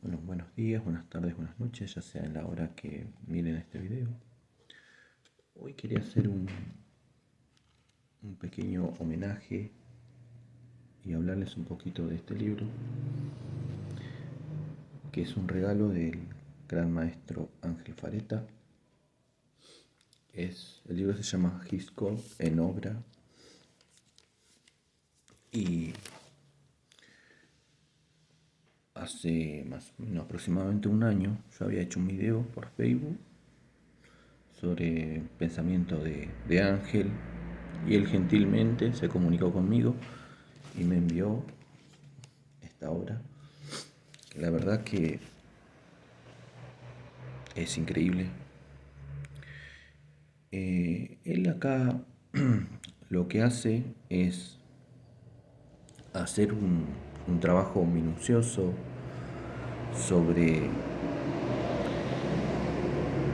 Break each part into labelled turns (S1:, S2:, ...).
S1: Bueno, buenos días, buenas tardes, buenas noches, ya sea en la hora que miren este video. Hoy quería hacer un pequeño homenaje y hablarles un poquito de este libro, que es un regalo del gran maestro Ángel Fareta. El libro se llama Hitchcock en obra y hace aproximadamente un año yo había hecho un video por Facebook sobre pensamiento de Ángel, y él gentilmente se comunicó conmigo y me envió esta obra. La verdad que es increíble. Él acá lo que hace es hacer un trabajo minucioso sobre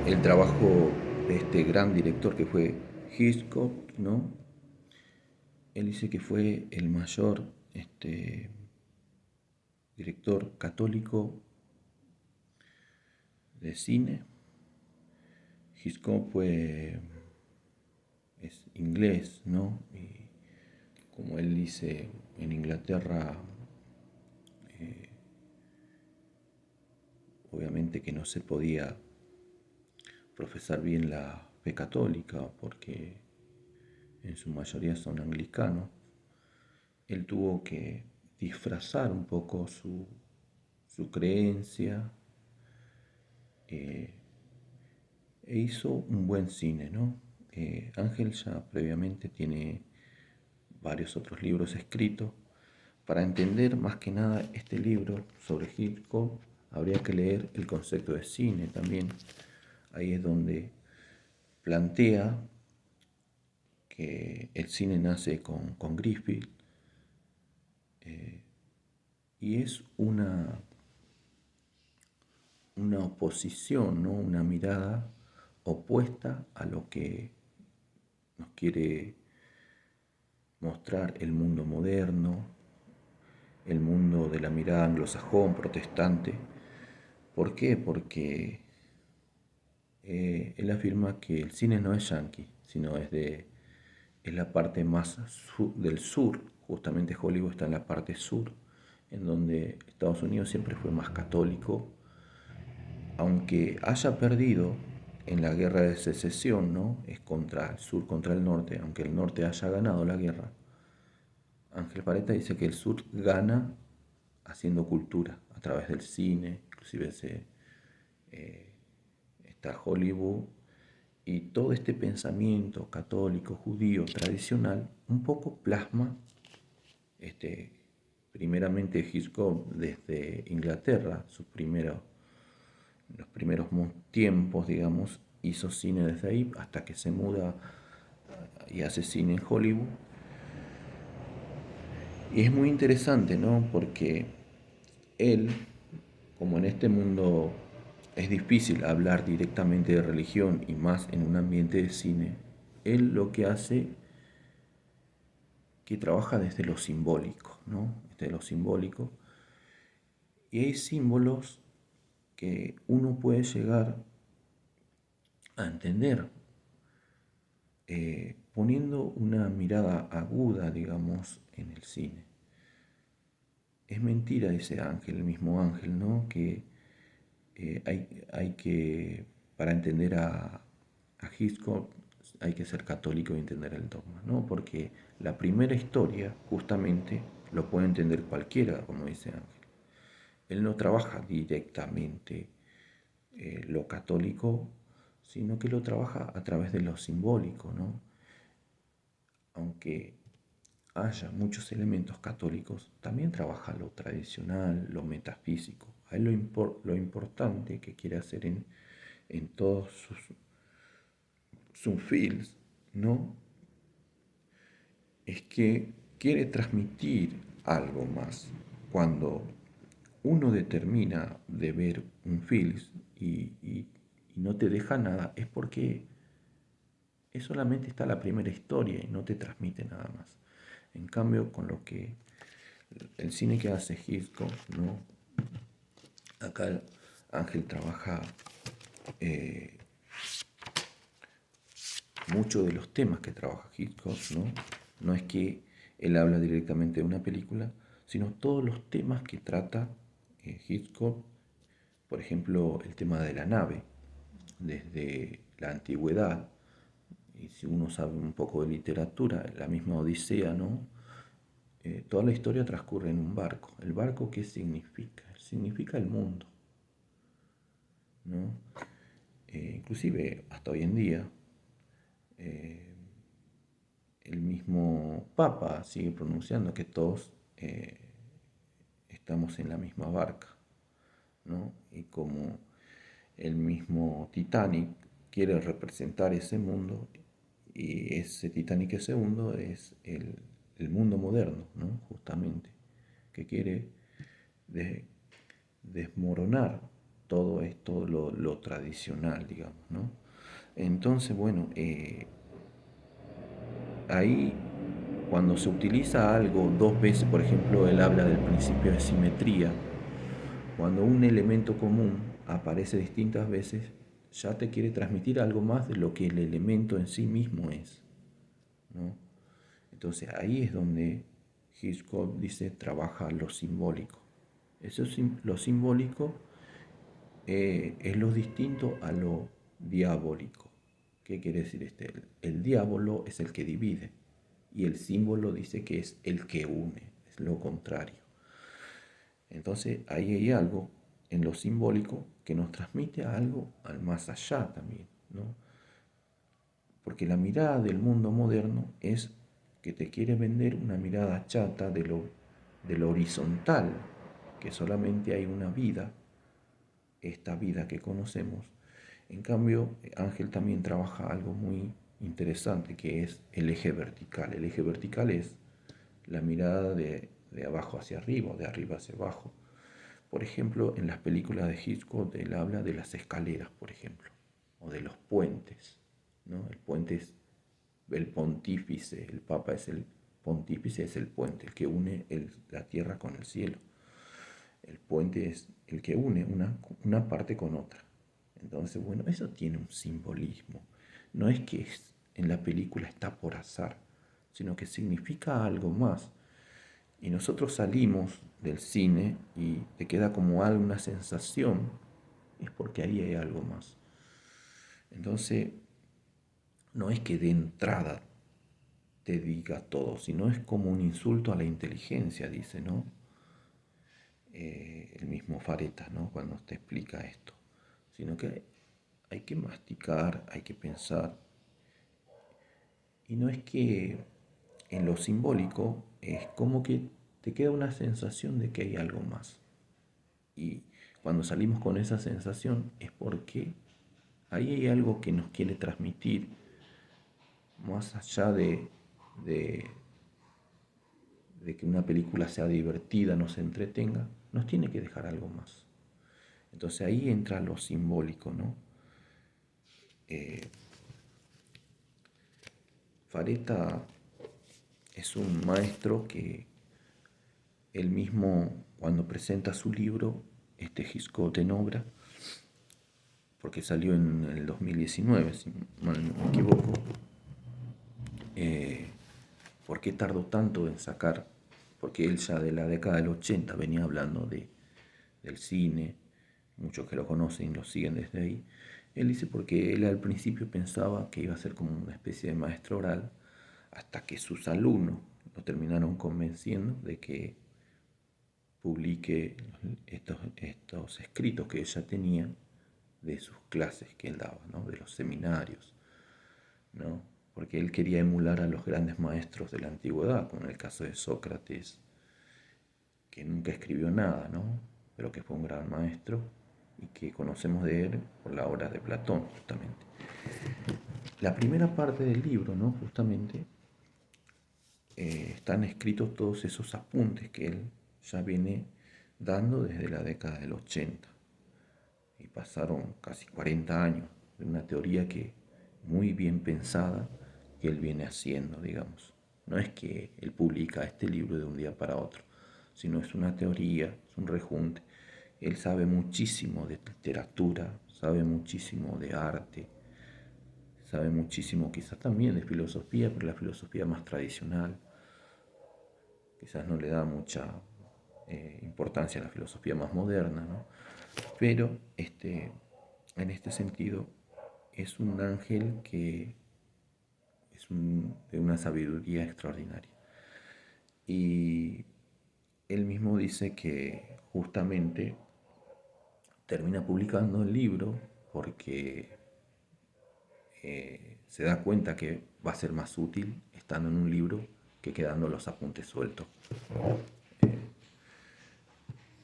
S1: el trabajo de este gran director que fue Hitchcock, ¿no? Él dice que fue el mayor director católico de cine. Hitchcock es inglés, ¿no? Y como él dice, en Inglaterra, obviamente que no se podía profesar bien la fe católica porque en su mayoría son anglicanos. Él tuvo que disfrazar un poco su creencia, e hizo un buen cine, ¿no? Ángel ya previamente tiene varios otros libros escritos. Para entender más que nada este libro sobre Hitchcock, habría que leer el concepto de cine también. Ahí es donde plantea que el cine nace con Griffith, y es una oposición, ¿no? Una mirada opuesta a lo que nos quiere mostrar el mundo moderno, el mundo de la mirada anglosajón, protestante. ¿Por qué? Porque él afirma que el cine no es yanqui, sino es la parte más del sur. Justamente Hollywood está en la parte sur, en donde Estados Unidos siempre fue más católico, aunque haya perdido en la guerra de secesión, ¿no? Es contra el sur, contra el norte, aunque el norte haya ganado la guerra. Ángel Fareta dice que el sur gana haciendo cultura a través del cine, inclusive está Hollywood, y todo este pensamiento católico, judío, tradicional, un poco plasma primeramente Hitchcock desde Inglaterra, los primeros tiempos, digamos, hizo cine desde ahí hasta que se muda y hace cine en Hollywood. Y es muy interesante, ¿no? Porque él, como en este mundo es difícil hablar directamente de religión y más en un ambiente de cine, él lo que hace que trabaja desde lo simbólico, ¿no? Desde lo simbólico. Y hay símbolos que uno puede llegar a entender, poniendo una mirada aguda, digamos, en el cine. Es mentira, dice Ángel, el mismo Ángel, ¿no? Que hay que, para entender a Hitchcock, hay que ser católico y entender el dogma, ¿no? Porque la primera historia, justamente, lo puede entender cualquiera, como dice Ángel. Él no trabaja directamente lo católico, sino que lo trabaja a través de lo simbólico, ¿no? Aunque haya muchos elementos católicos, también trabaja lo tradicional, lo metafísico. A él lo importante que quiere hacer en todos sus films, ¿no? Es que quiere transmitir algo más. Cuando uno determina de ver un film y no te deja nada, es porque solamente está la primera historia y no te transmite nada más. En cambio, con lo que el cine que hace Hitchcock, ¿no? Acá Ángel trabaja muchos de los temas que trabaja Hitchcock, ¿no? No es que él habla directamente de una película, sino todos los temas que trata Hitchcock. Por ejemplo, el tema de la nave, desde la antigüedad, y si uno sabe un poco de literatura, la misma Odisea, ¿no? Toda la historia transcurre en un barco. ¿El barco qué significa? Significa el mundo, ¿no? Inclusive hasta hoy en día, eh, el mismo Papa sigue pronunciando que todos estamos en la misma barca, ¿no? Y como el mismo Titanic quiere representar ese mundo, y ese Titanic, ese mundo es el mundo moderno, ¿no? Justamente, que quiere de- desmoronar todo esto, lo tradicional, digamos, ¿no? Entonces, bueno, ahí cuando se utiliza algo dos veces, por ejemplo, él habla del principio de simetría, cuando un elemento común aparece distintas veces, ya te quiere transmitir algo más de lo que el elemento en sí mismo es, ¿no? Entonces ahí es donde Hitchcock dice trabaja lo simbólico. Eso lo simbólico es lo distinto a lo diabólico. ¿Qué quiere decir este? El diablo es el que divide y el símbolo dice que es el que une, es lo contrario. Entonces ahí hay algo en lo simbólico que nos transmite algo al más allá también, ¿no? Porque la mirada del mundo moderno es que te quiere vender una mirada chata de lo horizontal, que solamente hay una vida, esta vida que conocemos. En cambio, Ángel también trabaja algo muy interesante, que es el eje vertical. El eje vertical es la mirada de abajo hacia arriba o de arriba hacia abajo. Por ejemplo, en las películas de Hitchcock él habla de las escaleras, por ejemplo, o de los puentes, ¿no? El puente es el pontífice, el papa es el pontífice, es el puente, el que une la tierra con el cielo. El puente es el que une una parte con otra. Entonces, bueno, eso tiene un simbolismo. No es que en la película está por azar, sino que significa algo más. Y nosotros salimos del cine y te queda como alguna sensación, es porque ahí hay algo más. Entonces, no es que de entrada te diga todo, sino es como un insulto a la inteligencia, dice, ¿no? El mismo Fareta, ¿no? Cuando te explica esto. Sino que hay que masticar, hay que pensar. Y no es que en lo simbólico es como que te queda una sensación de que hay algo más. Y cuando salimos con esa sensación es porque ahí hay algo que nos quiere transmitir, más allá de, de que una película sea divertida, nos entretenga, nos tiene que dejar algo más. Entonces ahí entra lo simbólico, ¿no? Eh, Fareta es un maestro que él mismo, cuando presenta su libro, este Hitchcock en obra, porque salió en el 2019, si mal no me equivoco, eh, ¿por qué tardó tanto en sacar? Porque él ya de la década del 80 venía hablando del cine, muchos que lo conocen lo siguen desde ahí. Él dice porque él al principio pensaba que iba a ser como una especie de maestro oral, hasta que sus alumnos lo terminaron convenciendo de que publique estos escritos que ella tenía de sus clases que él daba, ¿no? De los seminarios, ¿no? Porque él quería emular a los grandes maestros de la antigüedad, como en el caso de Sócrates, que nunca escribió nada, ¿no? Pero que fue un gran maestro y que conocemos de él por la obra de Platón, justamente. La primera parte del libro, ¿no? Justamente están escritos todos esos apuntes que él ya viene dando desde la década del 80. Y pasaron casi 40 años de una teoría que muy bien pensada que él viene haciendo, digamos. No es que él publica este libro de un día para otro, sino es una teoría, es un rejunte Él sabe muchísimo de literatura, sabe muchísimo de arte, sabe muchísimo quizás también de filosofía, pero la filosofía más tradicional. Quizás no le da mucha importancia a la filosofía más moderna, ¿no? Pero en este sentido es un ángel que es de una sabiduría extraordinaria. Y él mismo dice que justamente termina publicando el libro porque se da cuenta que va a ser más útil estando en un libro que quedando los apuntes sueltos.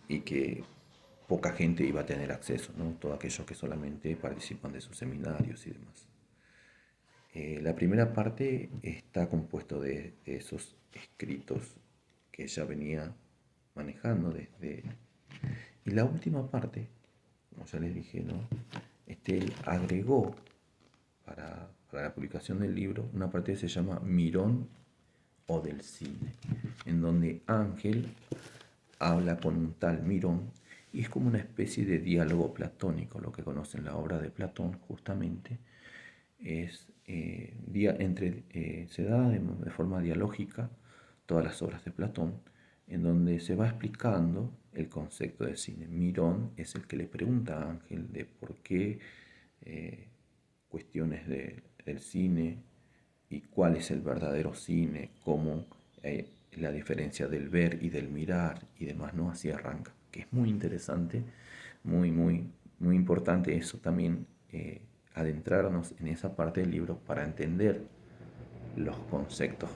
S1: Y que poca gente iba a tener acceso, ¿no? Todos aquellos que solamente participan de sus seminarios y demás. La primera parte está compuesto de esos escritos que ella venía manejando desde... Y la última parte, como ya les dije, ¿no? Él agregó para la publicación del libro una parte que se llama Mirón o del cine, en donde Ángel habla con un tal Mirón y es como una especie de diálogo platónico. Lo que conocen la obra de Platón justamente es se da de forma dialógica todas las obras de Platón, en donde se va explicando el concepto de cine. Mirón es el que le pregunta a Ángel de por qué cuestiones del cine y cuál es el verdadero cine, cómo la diferencia del ver y del mirar y demás, ¿no? Así arranca, que es muy interesante, muy importante eso también, adentrarnos en esa parte del libro para entender los conceptos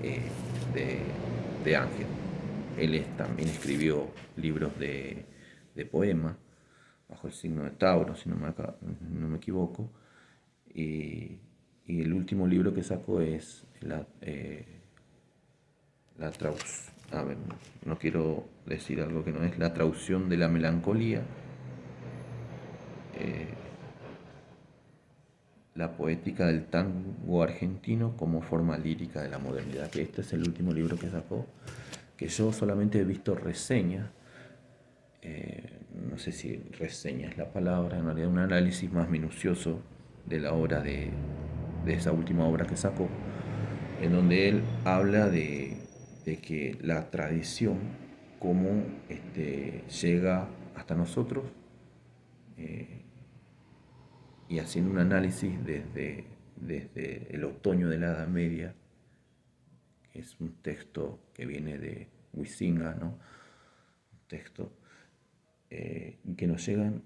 S1: eh, de, de Ángel. También escribió libros de poemas, bajo el signo de Tauro, si no me equivoco, y el último libro que sacó es la traducción, a ver, no quiero decir algo que no es, la traducción de la melancolía, la poética del tango argentino como forma lírica de la modernidad, que este es el último libro que sacó, que yo solamente he visto reseñas, no sé si reseña es la palabra, en realidad un análisis más minucioso de la obra de esa última obra que sacó, en donde él habla de que la tradición, cómo llega hasta nosotros, y haciendo un análisis desde el otoño de la Edad Media, que es un texto que viene de Huizinga, ¿no? Un texto que nos llegan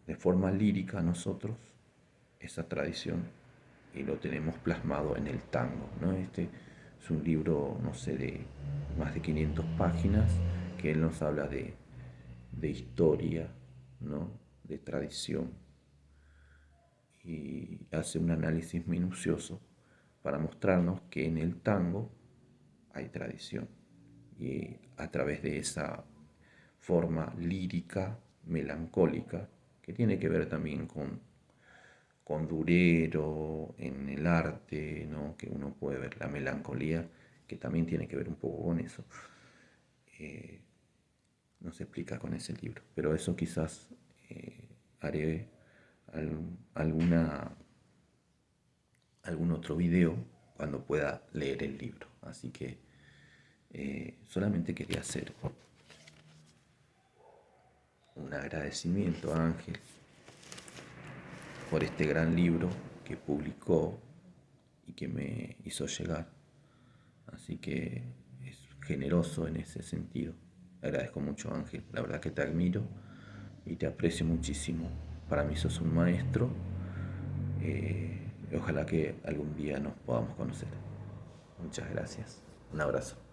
S1: de forma lírica a nosotros, esa tradición, y lo tenemos plasmado en el tango, ¿no? Este es un libro, no sé, de más de 500 páginas, que él nos habla de historia, ¿no? De tradición, y hace un análisis minucioso para mostrarnos que en el tango hay tradición, y a través de esa forma lírica, melancólica, que tiene que ver también con Durero en el arte, ¿no? Que uno puede ver la melancolía, que también tiene que ver un poco con eso. No se explica con ese libro, pero eso quizás haré algún otro video cuando pueda leer el libro. Así que solamente quería hacer un agradecimiento a Ángel por este gran libro que publicó y que me hizo llegar. Así que es generoso en ese sentido. Agradezco mucho, Ángel. La verdad que te admiro y te aprecio muchísimo. Para mí sos un maestro. Ojalá que algún día nos podamos conocer. Muchas gracias. Un abrazo.